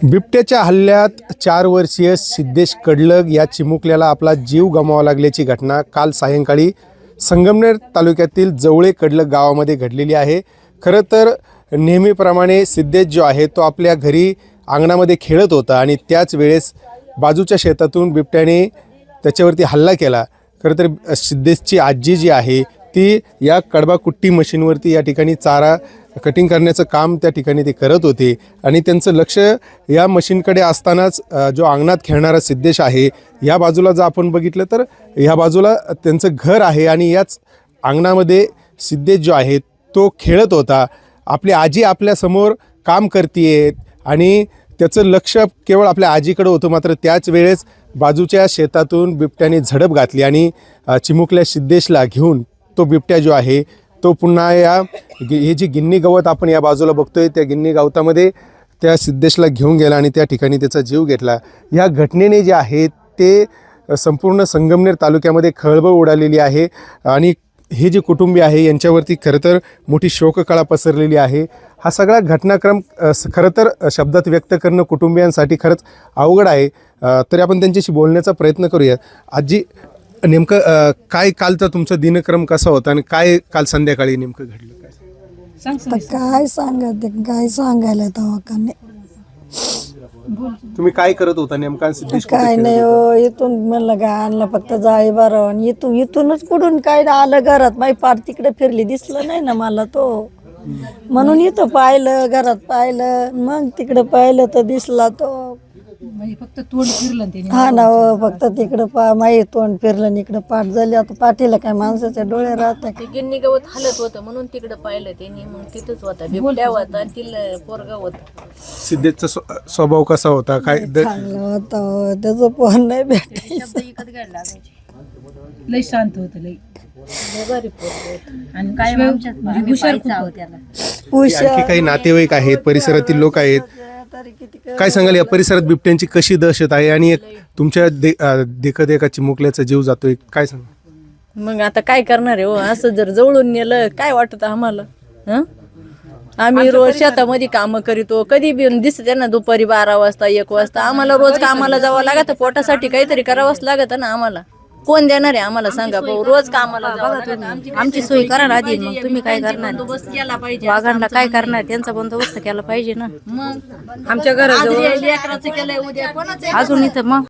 बिबट्याच्या हल्ल्यात 4 वर्षीय सिद्धेश कडलग या चिमुकल्याला आपला जीव गमवावा लागल्याची घटना काल सायंकाळी संगमनेर तालुक्यातील जवळे कडलग गावामध्ये घडलेली आहे। खरं तर नेहमीप्रमाणे सिद्धेश जो आहे तो आपल्या घरी अंगणामध्ये खेळत होता आणि त्याच वेळेस बाजूच्या शेतातून बिबट्याने त्याच्यावरती हल्ला केला। खरं तर सिद्धेशची आजी जी आहे ती या कडबा कुट्टी मशीनवरती या ठिकाणी चारा कटिंग करण्याचं काम त्या ठिकाणी ते करत होते आणि त्यांचं लक्ष या मशीनकडे असतानाच जो अंगणात खेळणारा सिद्धेश आहे या बाजूला जर आपण बघितलं तर ह्या बाजूला त्यांचं घर आहे आणि याच अंगणामध्ये सिद्धेश जो आहे तो खेळत होता। आपली आजी आपल्यासमोर काम करते आणि त्याचं लक्ष केवळ आपल्या आजीकडे होतं। मात्र त्याच वेळेस बाजूच्या शेतातून बिबट्याने झडप घातली आणि चिमुकल्या सिद्धेशला घेऊन तो बिबट्या जो आहे तो पुन्हा हे जी गिन्नी गवत आपण या बाजूला बघतोय त्या गिन्नी गवतामध्ये त्या सिद्धेशला घेऊन गेला आणि त्या ठिकाणी त्याचा जीव घेतला। या घटनेने जे आहे ते संपूर्ण संगमनेर तालुक्यामध्ये खळबळ उडालेली आहे आणि हे जे कुटुंबीय आहे यांच्यावरती खरं तर मोठी शोककळा पसरलेली आहे। हा सगळा घटनाक्रम खरं तर शब्दात व्यक्त करणं कुटुंबियांसाठी खरंच अवघड आहे। तरी आपण त्यांच्याशी बोलण्याचा प्रयत्न करूया। आजी, नेमकं काय कालचा तुमचा दिनक्रम कसा होता आणि काय काल संध्याकाळी नेमकं घडलं? काय सांगायला दवाखाने तुम्ही काय करत होता नेमका? सिद्धेश काय नाही हो, इथून म्हणलं काय आणलं फक्त जाळी बरं इथूनच कुठून काय आलं घरात माझी पार तिकडे फिरली दिसलं नाही ना मला तो, म्हणून इथं पाहिलं घरात पाहिलं मग तिकडे पाहिलं तर दिसला तो फक्त तोंड फिरलं ते हा ना हो, फक्त तिकडं माही तोंड फिरलं इकडं पाठ झाली। आता पाठीला काय माणसाचे डोळे राहतात ते गिन्नी गवत हलत होतं म्हणून तिकडं पाहिलं त्यांनी, मग तिथंच होता बिबट्या होता आणि तिला पोरगा होता। सिद्धेशचा स्वभाव कसा होता? काय चांगलं होतं हो, त्याचं फोन नाही भेटायचं। लय शांत होतं लय भारी पोरगा होता आणि काय हुशार खूप होता त्याला। आणखी काही नातेवाईक आहेत, परिसरातील लोक आहेत, काय सांगाल या परिसरात बिबट्यांची कशी दहशत आहे आणि एक तुमच्या देखत एका चिमुकल्याचा जीव जातोय, काय सांगा? मग आता काय करणार आहे हो, असं जर जवळून नेलं काय वाटत आम्हाला? आम्ही रोज शेतामध्ये कामं करीतो, कधी बी दिसत त्यांना दुपारी 12 वाजता 1 वाजता आम्हाला रोज कामाला जावं लागतं, पोटासाठी काहीतरी करावंच लागतं ना आम्हाला। कोण देणार आहे आम्हाला सांगा भाऊ? रोज कामाला आमची सोय करा ना आधी, मग तुम्ही काय करणार? बंदोबस्त केला पाहिजे, वाघांना काय करणार? त्यांचा बंदोबस्त केला पाहिजे ना। मग आमच्या घराजवळ लेकराचं केलंय उद्या कोणाचं अजून इथं मग